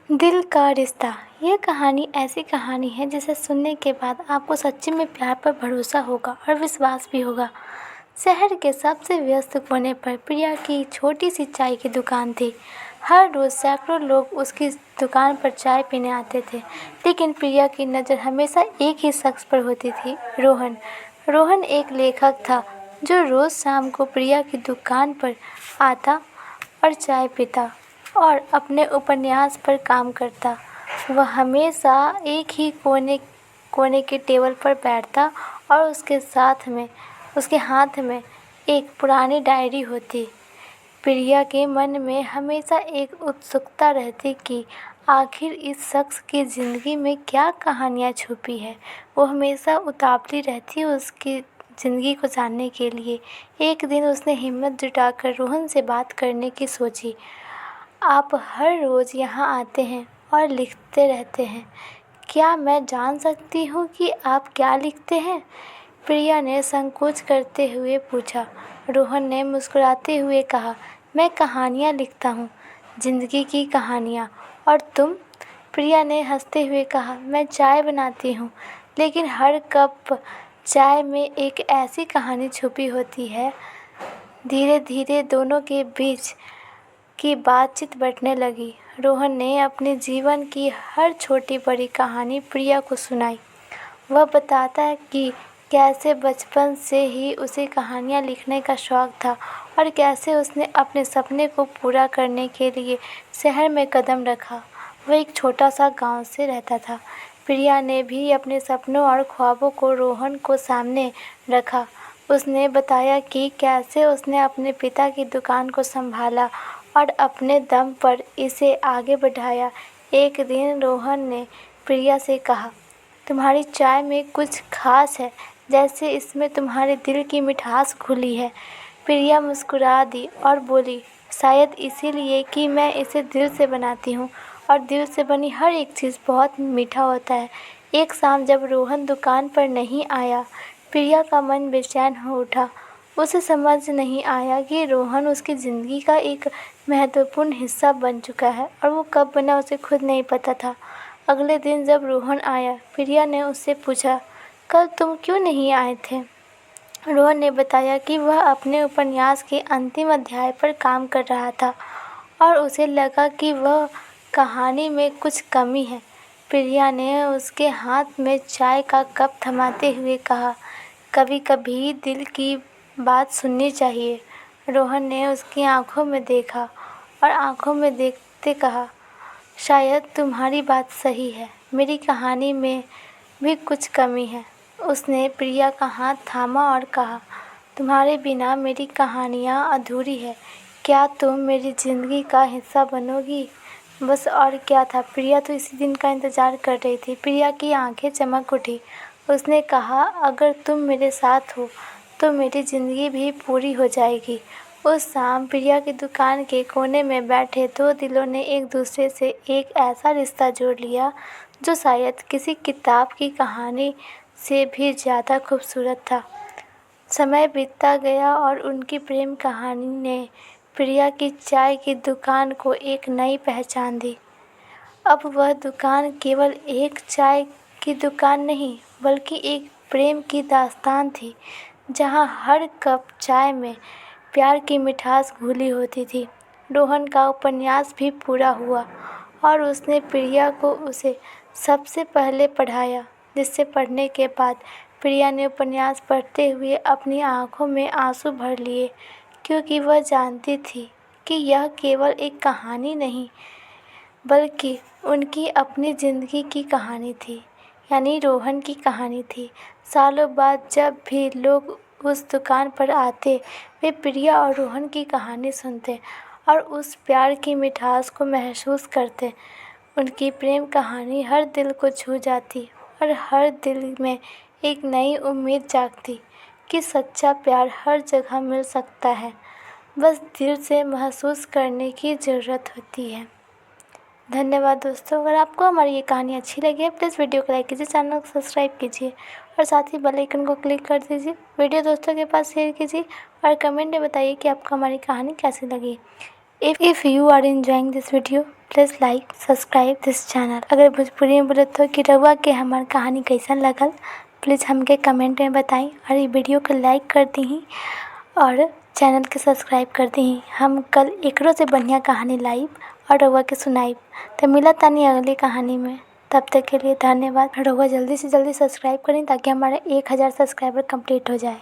दिल का रिश्ता। यह कहानी ऐसी कहानी है जिसे सुनने के बाद आपको सच्ची में प्यार पर भरोसा होगा और विश्वास भी होगा। शहर के सबसे व्यस्त कोने पर प्रिया की छोटी सी चाय की दुकान थी। हर रोज़ सैकड़ों लोग उसकी दुकान पर चाय पीने आते थे, लेकिन प्रिया की नज़र हमेशा एक ही शख्स पर होती थी, रोहन। रोहन एक लेखक था जो रोज़ शाम को प्रिया की दुकान पर आता और चाय पीता और अपने उपन्यास पर काम करता। वह हमेशा एक ही कोने के टेबल पर बैठता और उसके हाथ में एक पुरानी डायरी होती। प्रिया के मन में हमेशा एक उत्सुकता रहती कि आखिर इस शख्स की ज़िंदगी में क्या कहानियाँ छुपी है। वो हमेशा उतावली रहती उसकी ज़िंदगी को जानने के लिए। एक दिन उसने हिम्मत जुटाकर रोहन से बात करने की सोची। आप हर रोज़ यहाँ आते हैं और लिखते रहते हैं। क्या मैं जान सकती हूँ कि आप क्या लिखते हैं? प्रिया ने संकोच करते हुए पूछा। रोहन ने मुस्कुराते हुए कहा, मैं कहानियाँ लिखता हूँ, ज़िंदगी की कहानियाँ। और तुम? प्रिया ने हंसते हुए कहा, मैं चाय बनाती हूँ, लेकिन हर कप चाय में एक ऐसी कहानी छुपी होती है। धीरे धीरे दोनों के बीच की बातचीत बढ़ने लगी। रोहन ने अपने जीवन की हर छोटी बड़ी कहानी प्रिया को सुनाई। वह बताता है कि कैसे बचपन से ही उसे कहानियाँ लिखने का शौक़ था और कैसे उसने अपने सपने को पूरा करने के लिए शहर में कदम रखा। वह एक छोटा सा गांव से रहता था। प्रिया ने भी अपने सपनों और ख्वाबों को रोहन को सामने रखा। उसने बताया कि कैसे उसने अपने पिता की दुकान को संभाला और अपने दम पर इसे आगे बढ़ाया। एक दिन रोहन ने प्रिया से कहा, तुम्हारी चाय में कुछ खास है, जैसे इसमें तुम्हारे दिल की मिठास घुली है। प्रिया मुस्कुरा दी और बोली, शायद इसीलिए कि मैं इसे दिल से बनाती हूँ और दिल से बनी हर एक चीज़ बहुत मीठा होता है। एक शाम जब रोहन दुकान पर नहीं आया, प्रिया का मन बेचैन हो उठा। उसे समझ नहीं आया कि रोहन उसकी ज़िंदगी का एक महत्वपूर्ण हिस्सा बन चुका है और वो कब बना उसे खुद नहीं पता था। अगले दिन जब रोहन आया, प्रिया ने उससे पूछा, कल तुम क्यों नहीं आए थे? रोहन ने बताया कि वह अपने उपन्यास के अंतिम अध्याय पर काम कर रहा था और उसे लगा कि वह कहानी में कुछ कमी है। प्रिया ने उसके हाथ में चाय का कप थमाते हुए कहा, कभी कभी दिल की बात सुननी चाहिए। रोहन ने उसकी आंखों में देखा और आंखों में देखते कहा, शायद तुम्हारी बात सही है, मेरी कहानी में भी कुछ कमी है। उसने प्रिया का हाथ थामा और कहा, तुम्हारे बिना मेरी कहानियाँ अधूरी है। क्या तुम मेरी ज़िंदगी का हिस्सा बनोगी? बस और क्या था, प्रिया तो इसी दिन का इंतज़ार कर रही थी। प्रिया की आंखें चमक उठी। उसने कहा, अगर तुम मेरे साथ हो तो मेरी ज़िंदगी भी पूरी हो जाएगी। उस शाम प्रिया की दुकान के कोने में बैठे दो दिलों ने एक दूसरे से एक ऐसा रिश्ता जोड़ लिया जो शायद किसी किताब की कहानी से भी ज़्यादा खूबसूरत था। समय बीतता गया और उनकी प्रेम कहानी ने प्रिया की चाय की दुकान को एक नई पहचान दी। अब वह दुकान केवल एक चाय की दुकान नहीं, बल्कि एक प्रेम की दास्तान थी, जहाँ हर कप चाय में प्यार की मिठास घुली होती थी। रोहन का उपन्यास भी पूरा हुआ और उसने प्रिया को उसे सबसे पहले पढ़ाया, जिससे पढ़ने के बाद प्रिया ने उपन्यास पढ़ते हुए अपनी आंखों में आंसू भर लिए, क्योंकि वह जानती थी कि यह केवल एक कहानी नहीं, बल्कि उनकी अपनी ज़िंदगी की कहानी थी, यानी रोहन की कहानी थी। सालों बाद जब भी लोग उस दुकान पर आते, वे प्रिया और रोहन की कहानी सुनते और उस प्यार की मिठास को महसूस करते। उनकी प्रेम कहानी हर दिल को छू जाती और हर दिल में एक नई उम्मीद जागती कि सच्चा प्यार हर जगह मिल सकता है, बस दिल से महसूस करने की ज़रूरत होती है। धन्यवाद दोस्तों। अगर आपको हमारी ये कहानी अच्छी लगी है, प्लीज़ वीडियो को लाइक कीजिए, चैनल को सब्सक्राइब कीजिए और साथ ही बेल आइकन को क्लिक कर दीजिए। वीडियो दोस्तों के पास शेयर कीजिए और कमेंट में बताइए कि आपको हमारी कहानी कैसी लगी। If you are enjoying this video, please like subscribe this channel. अगर भोजपुरी में बोले तो कि रउआ के हमार कहानी कैसन लगल, प्लीज़ हमके कमेंट में बताई और ये वीडियो को लाइक कर दी और चैनल के सब्सक्राइब कर दी। हम कल एकरो से बढ़िया कहानी लाइव और रउआ के सुनाइब। तो मिला तानी अगली कहानी में, तब तक के लिए धन्यवाद। रउआ जल्दी से जल्दी सब्सक्राइब करें ताकि हमारा 1000 सब्सक्राइबर कंप्लीट हो जाए।